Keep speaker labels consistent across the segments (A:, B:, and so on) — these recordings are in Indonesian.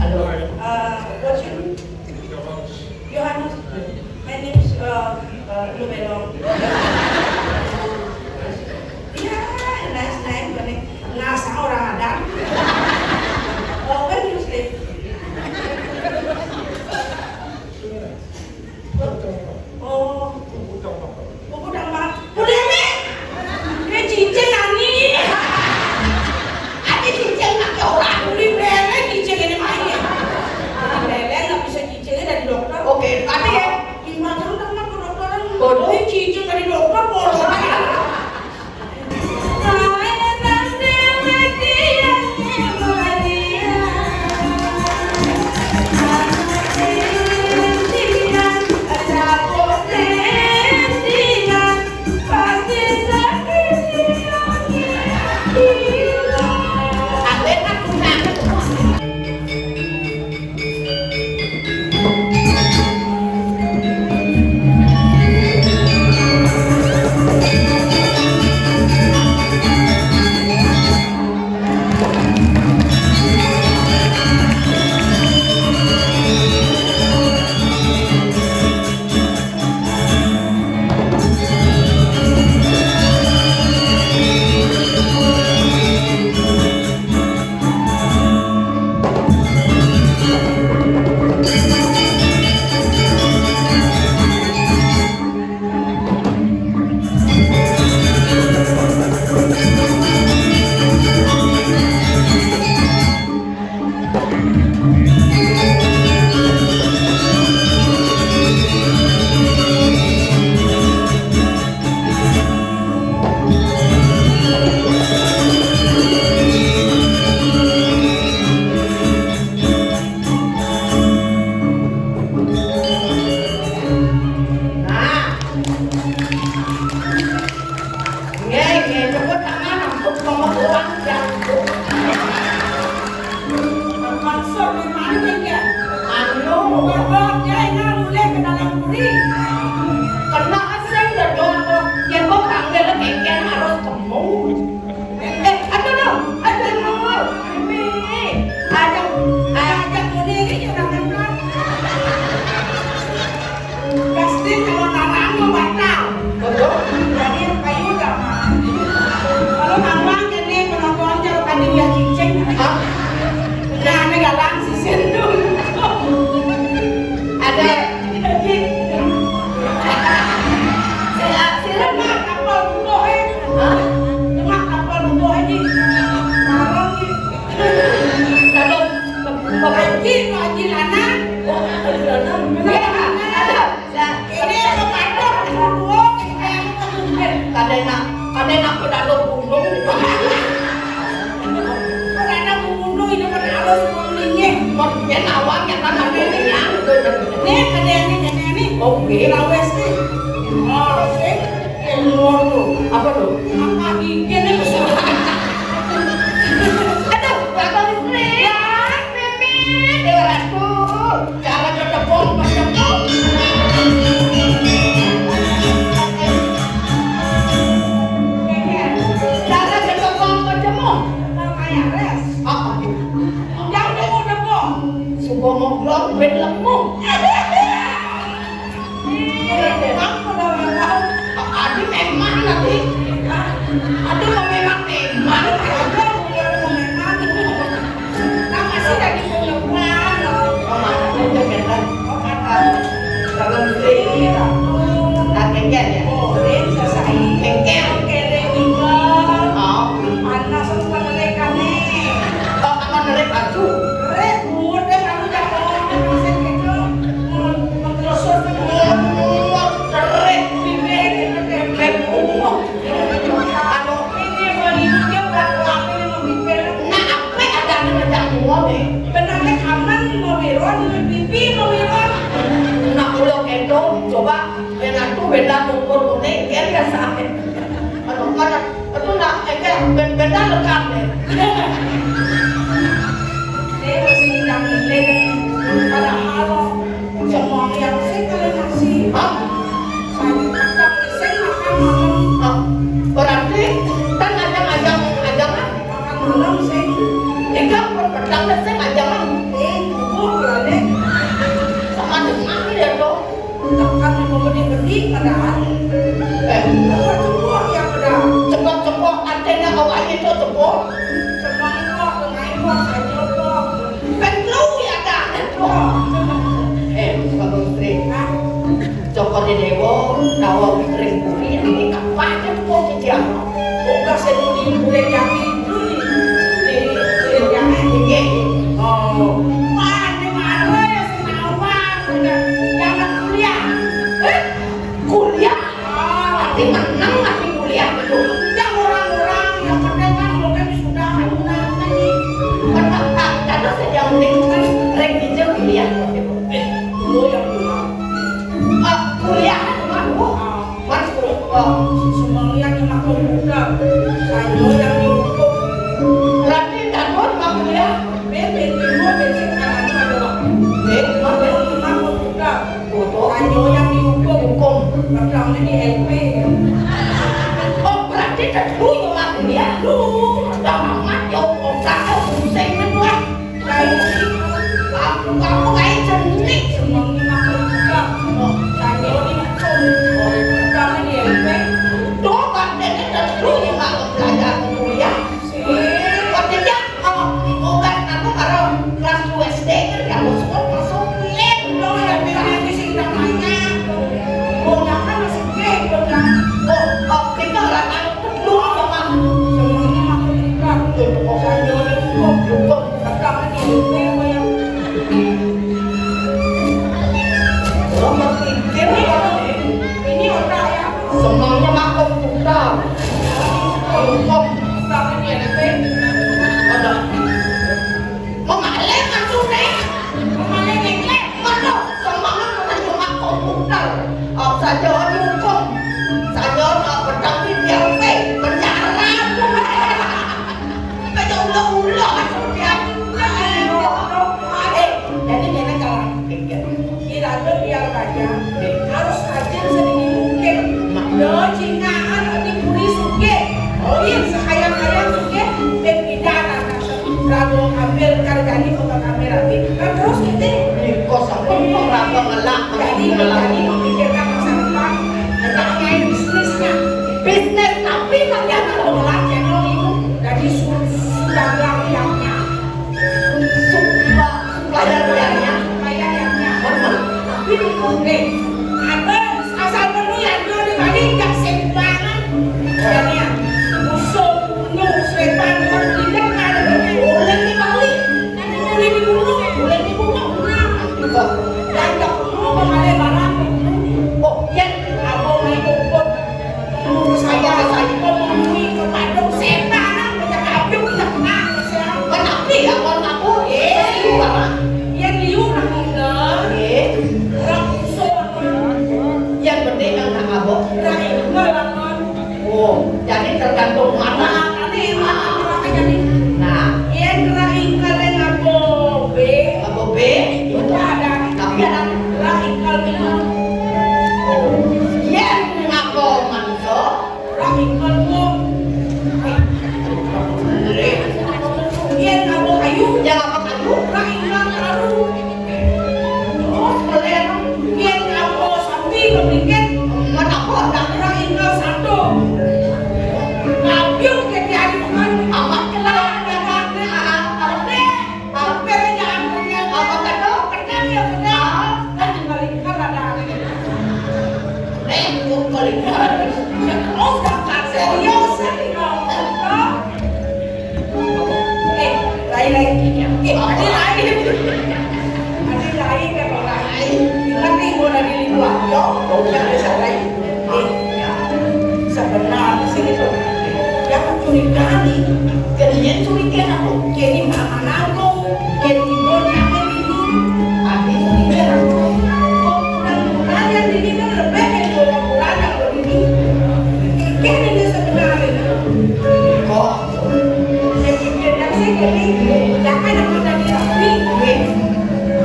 A: Hello.
B: What's your name? Johannes. My name is Lumelo. Yeah, nice name. Ngasa orang Adam. Where do you sleep? Oh, Pugudang Mak. Pudeme! Dia cincin ani. Ada cincin nak ke orang. Uli lele cincin ini main. Lele nggak bisa cincinnya dari dokter.
A: Oke,
B: Tapi ya, gimana kan kedokteran? Bodoh cincin dari dokter bodoh.
A: Berarti kan ajang-ajang ajangan belum sih? Ikaw, pertama sih ajangan.
B: tekan mau gede-gede padahal cepok ya padahal
A: cepok antena awak itu cepok
B: cepok dengan saya cepok
A: pentlu ya dah kalau istri cokot di dewo dawa ring puri ini kapan cepok kijang
B: bukan seduli boleh yang itu nih yang
A: ini
B: oh mana mana ya senawan jangan kuliah
A: kuliah nanti menang nanti kuliah itu
B: yang orang-orang yang mendengar mungkin sudah menang tadi
A: karena sedang ring hijau kuliah
B: dulu yang bilang
A: kuliah masuk
B: semuanya cuma komputer saya yang dihukum
A: berarti takut mau kuliah
B: bensin kanan adalah
A: mau
B: cuma komputer
A: foto
B: saya yang dihukum
A: hukum
B: pertama di LP
A: oh berarti terus mau kuliah lu udah amat jauh usaha pusing kedua kamu kayak cantik
B: semuanya cuma komputer saya dihukum pertama di LP
A: tuh kan jadi terus mau belajar kuliah waktunya obat aku kalau kelas 2 SD kan kamu sekolah masuk kuliah
B: lo yang bilang di sini namanya kan masih gede kan
A: oh kita orang anak kedua memang
B: semuanya cuma komputer saya dihukum pertama di LP yang ini orang ya
A: semuanya makan komputer hukum
B: pertama di LP
A: ada memalek masuk deh
B: kemarin ngeklek
A: mana semuanya kita cuma komputer saja hukum saja pedang di DP penjara kayak ulah-ulah jadi nenek kalau pikir
B: kira-kira biar aja harus rajin sedikit mungkin lo cingaan di puri suke iya sekaya-kaya suke dan pidana lalu ambil kargani obat ambil lagi terus gitu
A: kosong kosong raba ngelak
B: jadi memikirkan masa depan tentang main bisnisnya
A: bisnis tapi ternyata
B: olah channel itu jadi sudah yang
A: supaya liarnya
B: supaya yang tapi ada asal menu yang dulu dibanding gak sembarangan jadi ya musuh penuh sepan tidak ada
A: boleh dibalik
B: boleh dibunuh
A: boleh dibunuh juga
B: dan gak perlu mengalih barang
A: oh ya
B: aku main kumpul saya memenuhi kepada setan banyak api banyak menang
A: kenapa ya orang aku barang
B: yang liu nak tinggal orang musuh
A: yang penting anak abok
B: rakyat ngelangan
A: oh jadi tergantung mana
B: nanti jadi
A: nah
B: yang rakyat kalian abok
A: abok B
B: itu ada
A: tapi ada
B: rakyat kalian
A: yang abok manusia
B: rakyat kalian yang abok kayu
A: yang abok kayu
B: rakyat baru
A: oh kalian
B: yang abok sapi kemudian
A: kenapa ada
B: rakyat satu ngabiu ke hari bukan
A: amat kelar
B: sebenarnya sih itu yang mencurigai
A: kalian curiga aku
B: jadi makan aku jadi bonya ini
A: habis curiga aku
B: bulan-bulan yang ini kan lebih dari bulan yang begini ini sebenarnya
A: kok
B: saya pikir yang saya gini jangan aku tadi tapi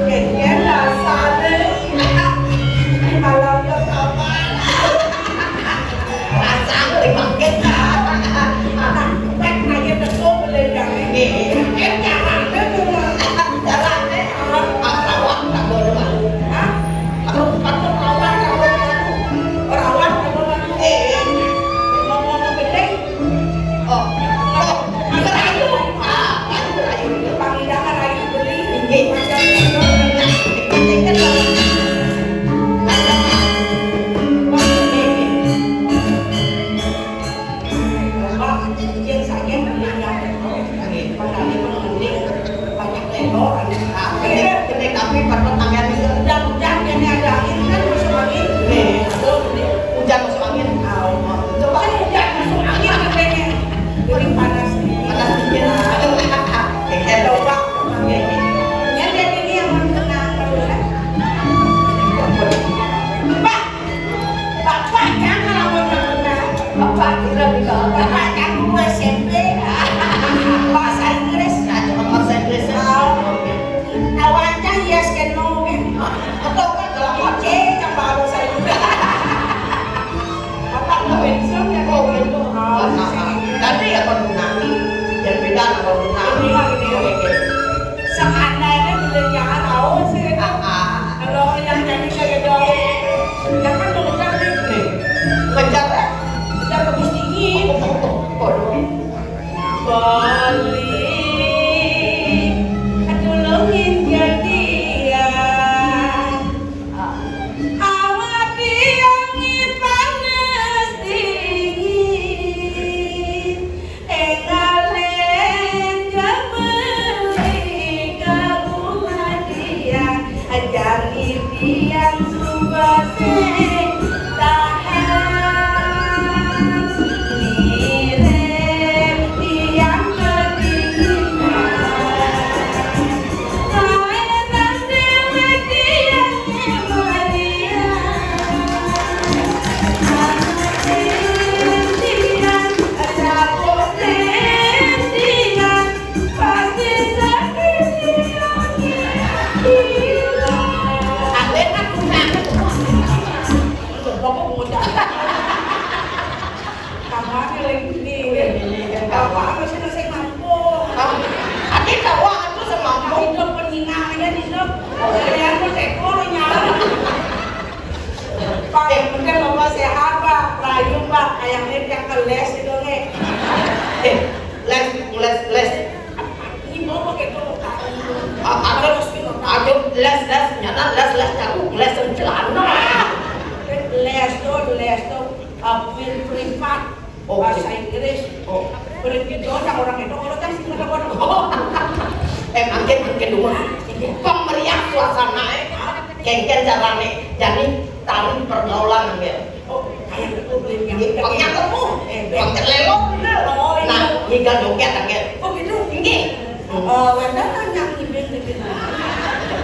B: kayaknya dasar kalau ke apa Panjang lebar dengan tiket
A: tapi pada tangan itu
B: hujan yang ada angin kan masuk angin.
A: hujan masuk angin.
B: Coba kan hujan masuk angin katanya. Jadi panas
A: Panas dingin.
B: Coba. Yang dia ini yang menang kan. Bapak jangan lawan menang.
A: Bapak kira di bawah.
B: Bapak jangan SMP. Bahasa Inggris.
A: Bahasa Inggris.
B: Awalnya yes can no kan. Atau kan dalam oce yang baru saya juga. Bapak nggak pensiun ya kok gitu.
A: Tadi ya baru nanti yang beda baru nanti.
B: Seandainya boleh jangan tahu sih. Kalau yang jadi saya doa, jangan mengejar nih.
A: Kejar ya?
B: Kejar tebus tinggi. Balik, tulungin jadian. Awak diangi panas dingin. Engalen jemeli rumah dia. Ajar impian subase tahan. Mirip tiang kedinginan. Layanan dewek tiang kemarian. Anak impian capok tendian. Pasti sakit hilang.
A: Aden kan tunangan semua.
B: Bapak muda. Kamarnya lagi ini. Bapak masih nasi kampung.
A: Adik kawang itu semampu.
B: Itu peningannya di sana. Kalian tuh sekornya. Pak, yang penting Bapak sehat Pak. Rayu Pak, kayak ini yang ke les itu nih.
A: Les.
B: Ini mau pakai itu Kak.
A: Ada les nyata les aku les yang celana.
B: Les tuh privat.
A: Oh,
B: Bahasa Inggris.
A: Oh,
B: Privat orang orang itu kalau kan sih orang.
A: makin dua. Pemeriah suasana kengken carane jadi tari pergaulan ya.
B: Oh, kayak itu beli yang
A: Pokoknya kamu, pokoknya lelo. Nah, hingga joget aja.
B: Oh gitu.
A: Tinggi.
B: Wenda yang ibing gitu.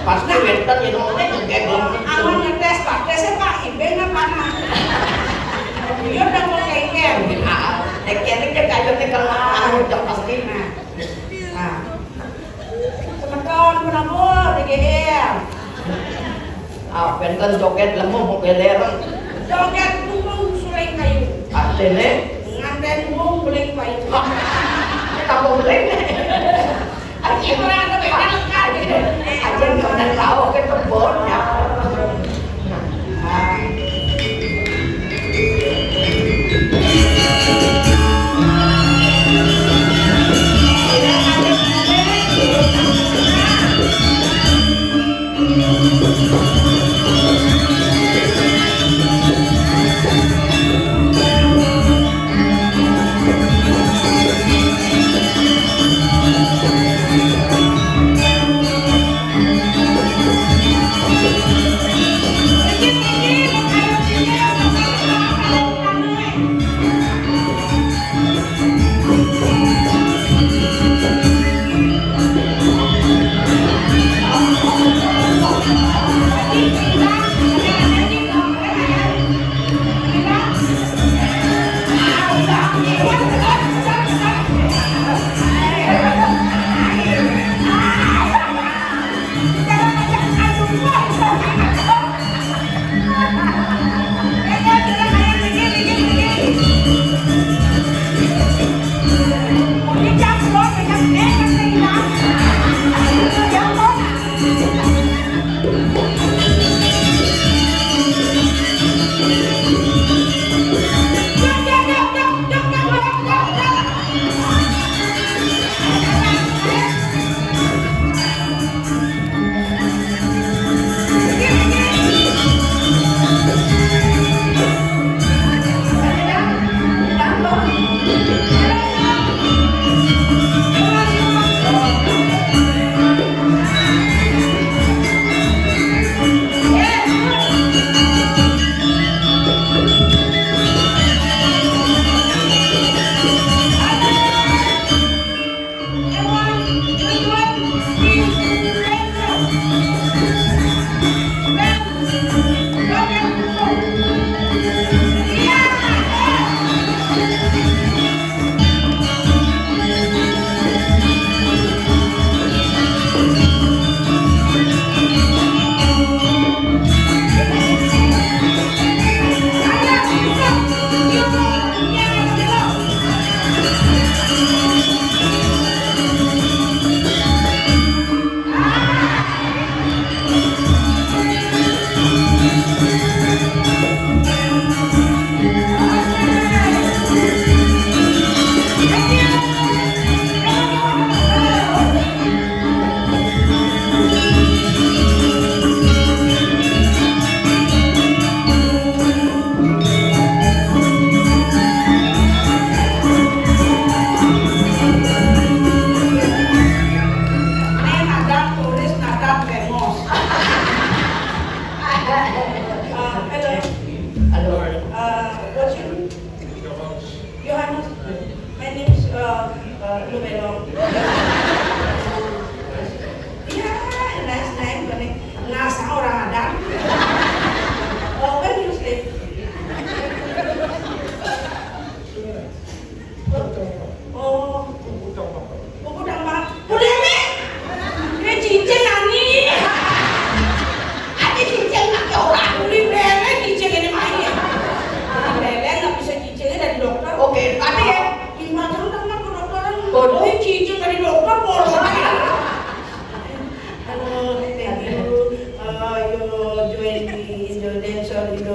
A: Pasti wenten itu mana joget belum.
B: Awan ngetes Pak, tesnya Pak ibing apa mana? Dia udah mau kengken.
A: Kengken kayak kenal jam pasti.
B: Nah, teman-teman penabur di GR.
A: Wenten joget lemu mau belerang.
B: Joget bung suleng kayu.
A: Asine
B: Nganten bung beling kayu.
A: kamu boleh.
B: Aja orang ada benar kan?
A: Aja nggak tahu ke kebunnya.
B: dancer in the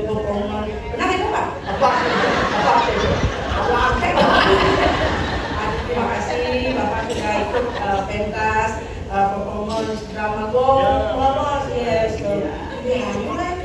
B: performance. Pernah ikut Pak?
A: Apa itu?
B: Terima kasih Bapak sudah ikut pentas performance drama Go. Yes. Ya, mulai.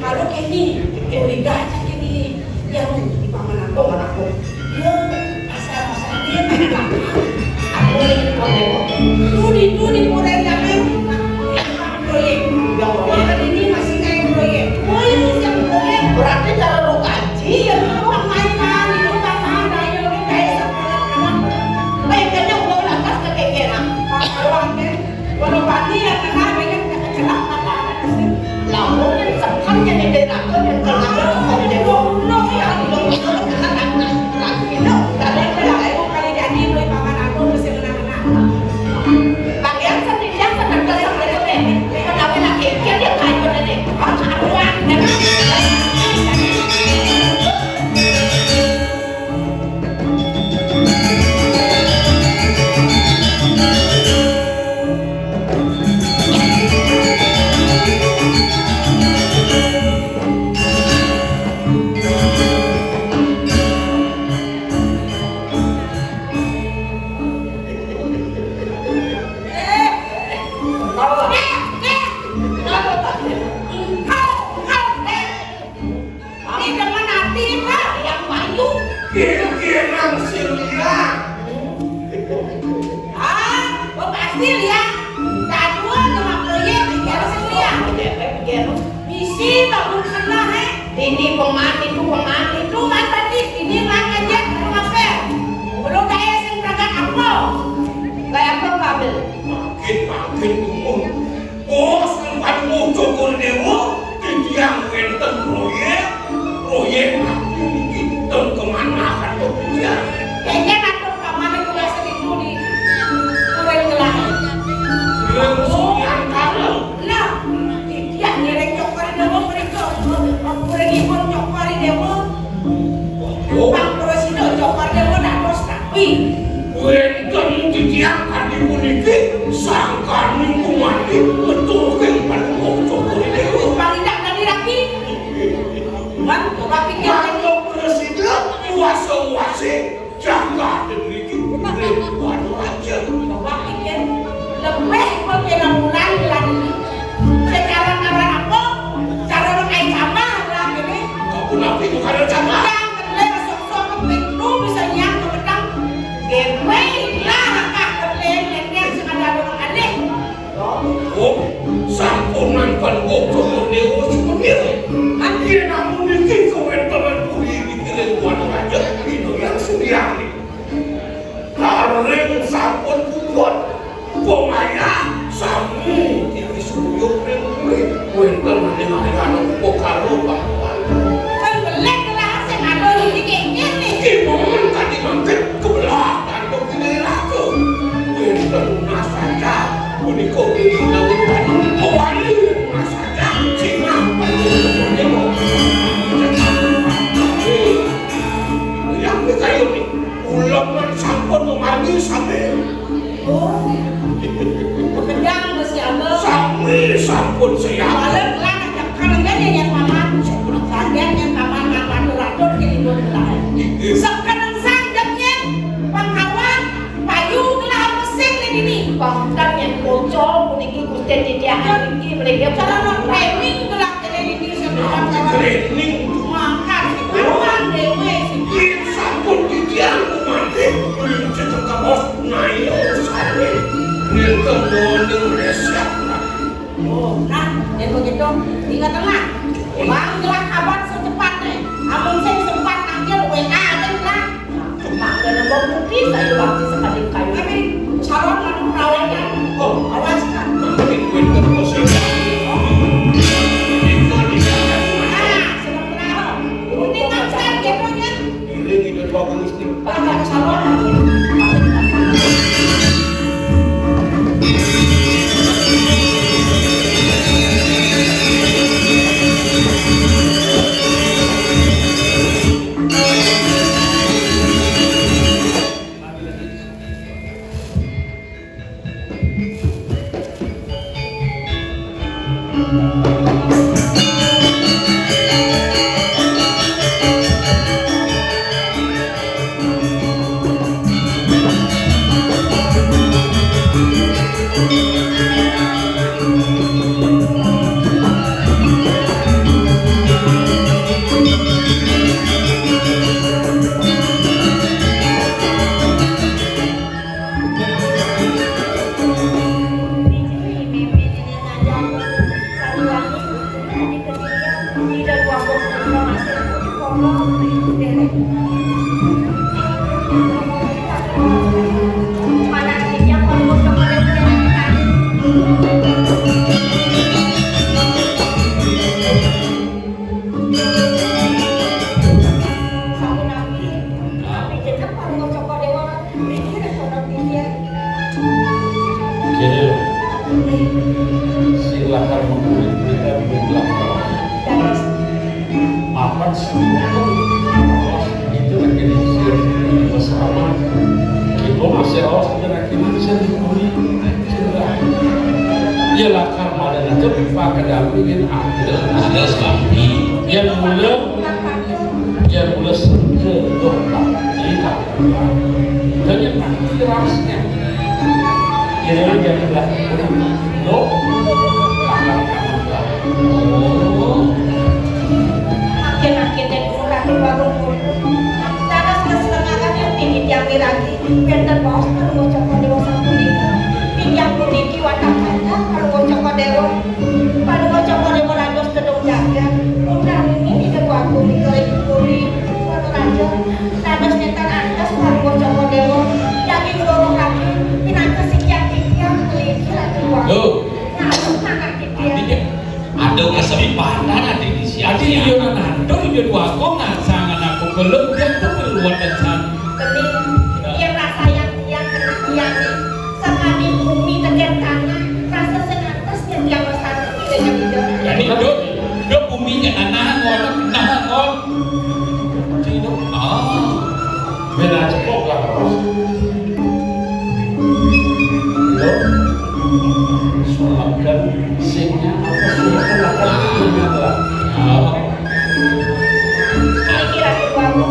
B: Kalau ini, liganya ini yang di paman aku, dia pasar dia aku ini mulai jamin proyek. Yang ini masih kayak proyek. Oh ini yang proyek berarti cara lu gaji ya orang mainan di rumah mana yang kayak sekolah. Baik kayaknya udah lantas kayak gini. Kalau pagi yang kena pengen kecelakaan. Lalu yang sempatnya di daerah yang terlalu ini pemain itu mas tadi ini mas aja rumah fair belum kayak yang berangkat apa kayak apa kabel
C: makin bos tempat muncul dewa yang wenten proyek kita kemana kan bekerja
B: kayaknya atau kemana juga sedikit di kurang gelah
C: yang kalau
B: nah dia ngereng cokor dewa mereka kurang ikut cokor dewa bang prosino cokor dewa nak bos tapi
C: wenten didiakan di puniki sangka lingkungan betul kan pada muncul dewa
B: paling tak tadi lagi man coba pikir
C: kalau presiden kuasa jaga demi ribuan aja
B: coba pikir lebih pengenalan lagi secara cara apa cara mengenai sama lagi ini
C: kamu nanti itu kada jaga
B: yang kedua sok-sok itu bisa nyang ke petang gemai lah kakak kepeng yang sengaja orang aneh
C: oh sampunan penggokok dewa sebenarnya dia namun dikit komentar puri bikin buat aja itu yang sediang nih kareng sampun buat pemaya samu yang disuyuk puri komentar dengan anak pokaro bangkuan
B: kan belek lah yang ada di keknya nih
C: gimana tadi nanti kebelakang begini lagi komentar saja unikok ini lawan awalnya saja cina yang kayak ini ulangan sampun memanggil sampai
B: oh pedang mesti ada
C: sampai sampun siap
B: balik lah yang kadangnya yang paman kadang yang paman makan rator jadi belah sekarang sanjaknya pengkawan payu gelah mesin ini
A: Bangkang yang bocor puniki gusti didiakan iki mereka
B: cara training gelah jadi ini sekarang
C: training
B: makan si paman dewe si
C: sampun didiang mati belum cekak bos naik
B: Ingat tenang. Bang gerak kabar secepatnya. Amun saya sempat nanti WA aja lah.
A: Mak gak mau putih saya waktu sekali kayu.
B: Tapi calon lalu perawannya. Oh, awas kan.
C: Nanti gue terus ya.
B: Ah, sudah pernah. Ini makan keponya.
C: Ini hidup bagus nih.
B: Pada calon.
D: Silakan memberikan beberapa apa sih itu lagi bersama kita masih harus lagi sendiri ya lah karena ada itu pakai dampingin ada sekali yang mulai ke dokter kita dan yang nanti rasnya ini yang dilakukan dok
B: Makin dan kurang di warung Tadas kesenangan yang tinggi diambil lagi Benten bos kalau mau coba dewa sang kuning Pinjam kuniki watak mata kalau mau coba dewa Kalau mau coba dewa landos tedung jaga Undang ini tidak waktu dikerik kuri Kalau raja Tadas nyetan atas kalau mau coba dewa Jadi ngurung kaki Pinangka sikian-sikian Keliki lagi waktu Ngasuk sangat kikian
D: Aduh kesempatan ada di sini. Adi iyo nanando iyo dua kong sangan aku belum dia tuh keluar dan sana.
B: Bening, dia rasa yang nih. Sekali bumi tekan tanah, rasa senatas yang dia bersatu dengan hidup.
D: Jadi hidup buminya nangon. Hidup beda cepok lah bos. Hidup soalkan singnya
B: Saya kira keluarga,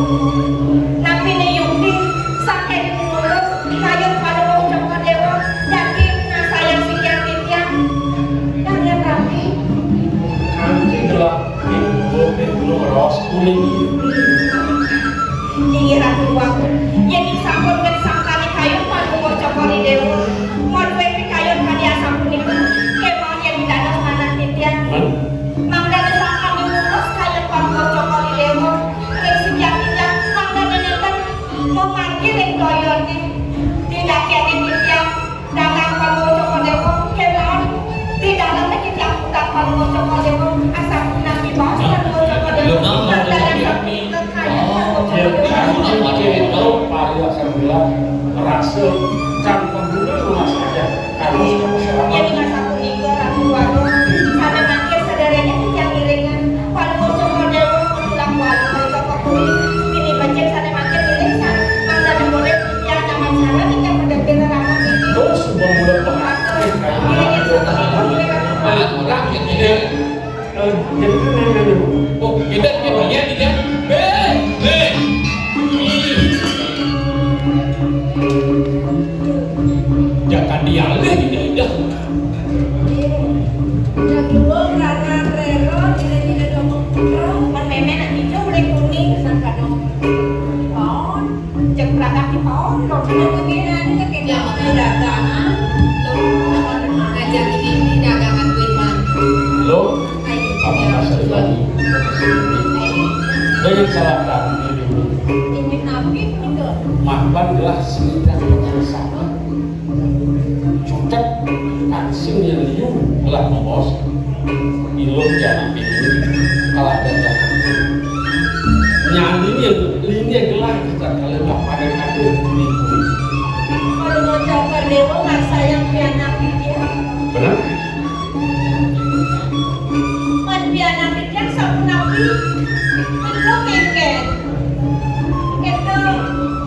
B: nabi ne yukti sampai di mulut, kayu pada wajah dewa, jadi sayang sikian-sikian, dan yang rapi.
D: Nanti gelap itu ros kuning.
B: Dikira keluarga, jadi sampun kan sangkali kayu pada wajah dewa, mau dua kayu pada asam kuning, kebal yang di dalam mana titian. Mangga desangkan diurus kayak pangkal cokoli dewa Rek sejak-sejak mangga denetan memanggil yang doyonnya Tidak kaya titian Dalam pangkal cokoli dewa Kelan Di dalamnya kita bukan pangkal cokoli dewa Asal nabi bawah pangkal cokoli dewa Mangga desangkan kayak pangkal cokoli dewa
D: Tahu pada sebelah rasa kan pengguna rumah saja kalau masyarakat
B: Jadi nggak satu liga ratu waduh Sampai makin saudaranya yang iringan Walau bocor model pulang walau mereka pakui Ini bacek sampai makin irisan Mangga dan boleh yang zaman sana kita berbeda lama ini
D: terus sebelum mulai pakai orang yang tidak jadi oh tidak bagian tidak jangan dialih tidak
B: Memen nanti jauh boleh kuning sangka dong Pohon Cek perangkat di pohon Dong kemungkinan itu kayak
E: dagangan lo ngajak ini dagangan duit man
D: lo
E: kayak
D: yang salah kami dulu.
B: Ini nabi itu.
D: Makan gelas sedang yang sama. Cucak kancing yang liu gelas ngos. Ilung jangan pilih kalah gajah. Nyanyi yang ini gelas kita kalau nggak pada kado ini.
B: Kalau mau coba dewa nggak sayang pian nabi dia.
D: Benar?
B: Man pian nabi dia sama nabi. Itu kengket. Itu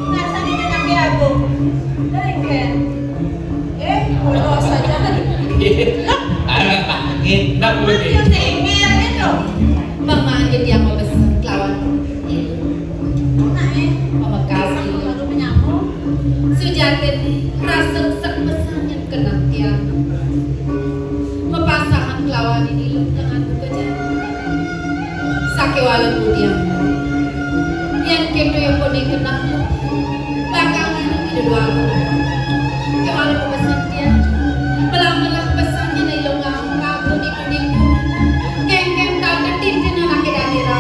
B: nggak sayang dia nabi agung. Kengket. Kalau saja kan.
D: Ada pakai, nak boleh.
B: Dia tengel itu.
E: Mama jadi yang mau pesan lawan
B: Nah,
E: Mama kasih
B: lalu menyambung.
E: Sujatin rasa sak pesannya kena dia Mepasangan kelawan ini dengan buka jalan Sake walau dia Yang kedo yang pun kena Bakal ini tidak dua Kewalau pesan dia Belang-belang pesannya na ilong ngaku di kuningku Geng-geng tanda tintin na laki danira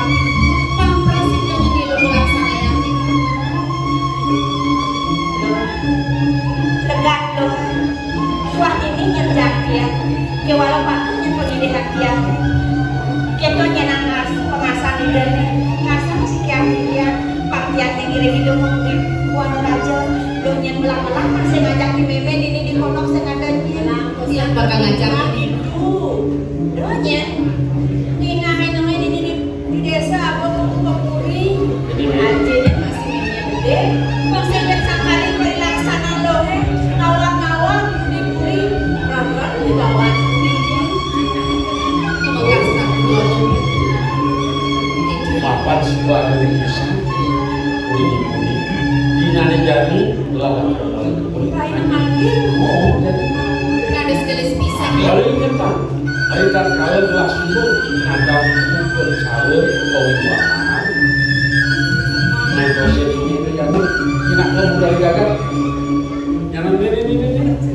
E: Pamprasin na yung ilong melaksana yang
B: Tegak loh. Wah ini nyerjak dia. Ya walau patutnya pemilihan dia. Kita nyenang pengasan di dalam ngasan masih kiamat dia. Partian yang kira hidup mungkin Puan Raja. Lo nyen belang-belang masih ngajak di meme ini di pondok saya ngajak dia.
E: Yang bakal ngajak
B: Itu. Lo nyen. Tina namanya di desa apa pemuri. Anjingnya masih meme gede. Bang saya sakari perilaksana lo ngawang-ngawang di puri. Rawan di bawah.
E: Memaksa ngomong
D: Mapan sebuah dari pisang. Puri-puri. Dinane jadi lawan kembali.
B: Lain lagi.
D: Oh, jadi.
E: Kades gelis pisang
D: Kalau ini kan, hari kan kalau gelas itu ada pukul salur kewiluan. Main proses ini terjadi. Tidak kamu dari gagal. Jangan ini.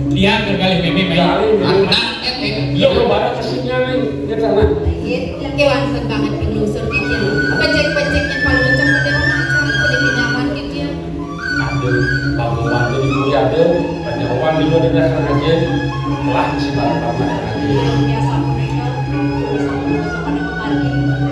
F: Dia berkali meme anak
D: Lo lebaran kesini nih, dia sana.
E: yang kewansan banget penyusur di dia Pecek-pecek yang paling macam pada macam Udah pinyaman gitu ya
D: Ada bantu di kuliah ada, penyeruan juga di dasar aja. Telah si bapak aja.
B: Biasa mereka. Sama pada kemarin.